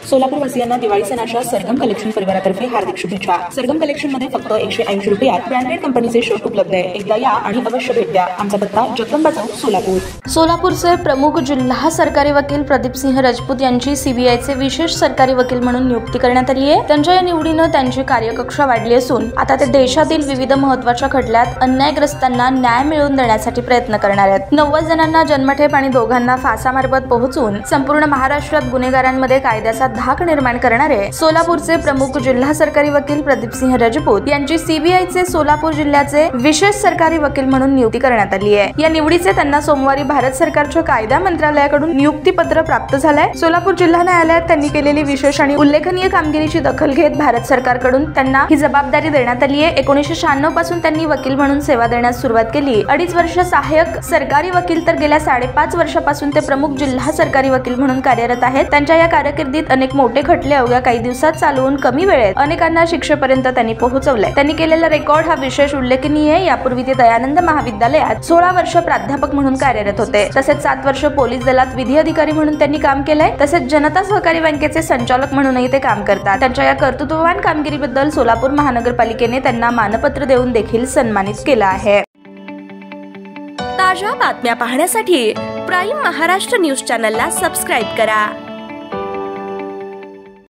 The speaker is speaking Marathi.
सोलापूर वासियांना दिवाळी सणाच्या सरगम कलेक्शन परिवारातर्फे हार्दिक शुभेच्छा। सरगम कलेक्शन मध्ये फक्त 180 रुपयात ब्रँडेड कंपनीचे शर्ट उपलब्ध आहे। एकदा या आणि अवश्य भेट द्या। आमचा पत्ता जगदंबा चौक, सोलापूर। सोलापूरचे प्रमुख जिल्हा सरकारी वकील प्रदीपसिंह राजपूत यांची सीबीआयचे विशेष सरकारी वकील म्हणून नियुक्ती करण्यात आली आहे। त्यांच्या या निवडीने त्यांची कार्यकक्षा वाढली असून आता ते देशातील विविध महत्त्वाच्या खटल्यात अन्यायग्रस्तांना न्याय मिळवून देण्यासाठी प्रयत्न करणार आहेत। 90 जणांना जन्मठेप आणि दोघांना फासामार्फत पोहोचून संपूर्ण महाराष्ट्रात गुन्हेगारांमध्ये कायद्याचा धाक निर्माण करणारे सोलापूरचे प्रमुख जिल्हा सरकारी वकील प्रदीपसिंह राजपूत यांची सीबीआयचे सोलापूर जिल्ह्याचे विशेष सरकारी वकील म्हणून नियुक्ती करण्यात आली आहे। या निवडीचे त्यांना सोमवारी भारत सरकारच्या कायदा मंत्रालयाकडून नियुक्ती पत्र प्राप्त झालंय। सोलापूर जिल्हा न्यायालयात त्यांनी केलेली विशेष आणि उल्लेखनीय कामगिरीची दखल घेत भारत सरकारकडून त्यांना ही जबाबदारी देण्यात आली आहे। 1996 पासून त्यांनी वकील म्हणून सेवा देण्यास सुरुवात केली। 2.5 वर्ष सहाय्यक सरकारी वकील तर गेल्या 5.5 वर्षापासून ते प्रमुख जिल्हा सरकारी वकील म्हणून कार्यरत आहेत। त्यांच्या या कारकिर्दीत अनेक मोठे खटले अवघ्या काही दिवसात चालवून कमी वेळेत अनेकांना शिक्षेपर्यंत त्यांनी पोहोचवलंय। त्यांनी केलेला रेकॉर्ड हा विशेष उल्लेखनीय आहे। यापूर्वी ते दयानंद महाविद्यालयात 16 वर्ष प्राध्यापक म्हणून कार्यरत होते। तसेच 7 वर्ष पोलीस दलात विधी अधिकारी म्हणून त्यांनी काम केलंय। तसेच जनता सहकारी बँकेचे संचालक म्हणूनही ते काम करतात। त्यांच्या या कर्तृत्ववान कामगिरीबद्दल सोलापूर महानगरपालिकेने त्यांना मानपत्र देऊन देखील सन्मानित केलं आहे। ताज्या बातम्या पाहण्यासाठी प्राईम महाराष्ट्र न्यूज चॅनलला सबस्क्राईब करा।